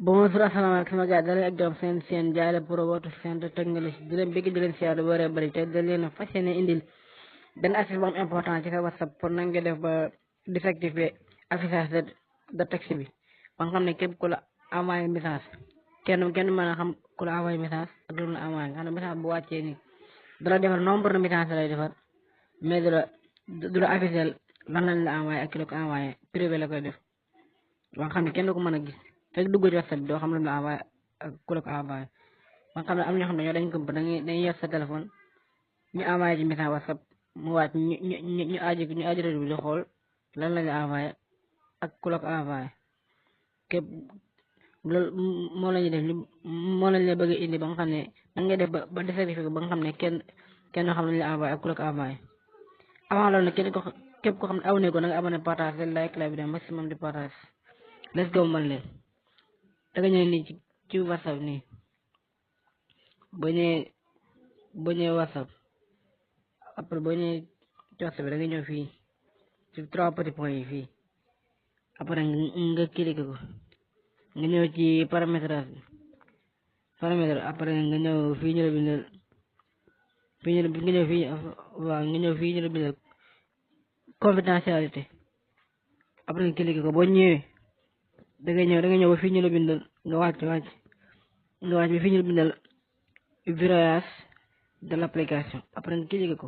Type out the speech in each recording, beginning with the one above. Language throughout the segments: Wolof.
Bonjour asalaamaaleykum sama gars daleen ak jom seen jaay la pro wootu centre technologie di leen bëgg di leen siyaar lu bëree bëri te da leen fas yéene indil benn astuce bu am important ci sa WhatsApp pour nan nga def ba désactiver affichage de texte bi ba nga xam ne képp ku la envoyé message kenn mën a xam ku la envoyé message ak lu la envoyé nga xam ne message bu wàccee nii dala defar nombre de message lay defar mais du la afficher lan lañ la envoyé ak ki la ko envoyé privé la koy def ba nga xam ne kenn du ko mën a gis fekk dugg ci WhatsApp doo xam ne la envoyé ak ku la ko envoyé ba nga xam ne am ñoo xam ne ñoo dañ ko dañuy yor sa téléphone ñu envoyé ci message WhatsApp mu wàcc ñu aaji réseau bi di xool lan la nga envoyé ak ku la ko envoyé képp loolu moo la ñuy def moo lañ la bëgg indi ba nga xam ne nan ngay def ba désactiver ba nga xam ne kenn xam lañ la envoyé ak ku la ko envoyé avant loolu nag képp ko xam ne abonné ko na nga abonné partage like la vidéo maximum de partage let's go man leen da nga ñëw nii ci WhatsApp nii boo ñëwee WhatsApp après boo ñëwee ci WhatsApp bi da nga ñëw fii ci trois petits points yi fii après nga cliquer ko nga ñëw ci paramètre après nga ñëw fii ñu la bindal nga ñëw fii ñu la bindal confidentialité après nga cliquer ko boo ñëwee da nga ñëw ba fii ñu la bindal nga wàcc bi fii ñu la bindal verrouillage de l'application après nga cliquer ko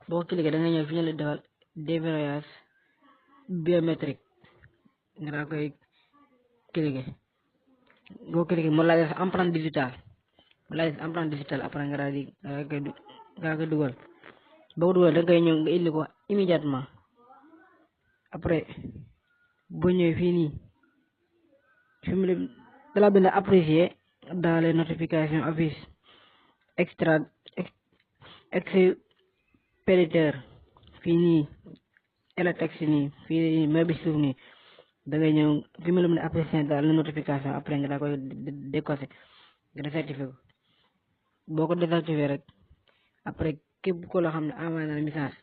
boo ko cliquer da nga ñëw fii ñu la defal déverrouillage biométrique nga daa koy cliquer boo cliquer mu laaj sa empreinte digitale après nga daa koy dugal boo ko dugal da nga koy ñëw nga indi ko immédiatement après boo ñëwee fii nii fi mu ne dala bind apprécier dans les notifications affiche expéditeur fii nii télétexte nii fii nii may bi suuf nii da ngay ñëw fi mu la bind apprécier dans les notifications après nga daa koy décoché nga désactivé ko boo ko désactivé rek après képp ko la xam ne envoyé na message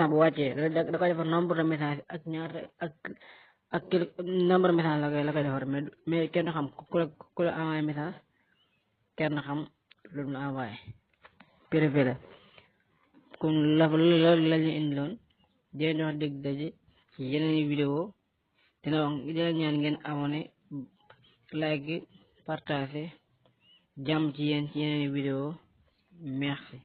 bu wàccee da koy defar nombre de message ak ñaata ak nombre de message la koy defar mais kenn xam ku la envoyé message kenn xam lu mu envoyé privé la kon loolu la ñu indi loon di leen wax dégg daje ci yeneen vidéo dina ñaan ngeen abonné like partager jàmm ci yéen ci yeneen vidéo merci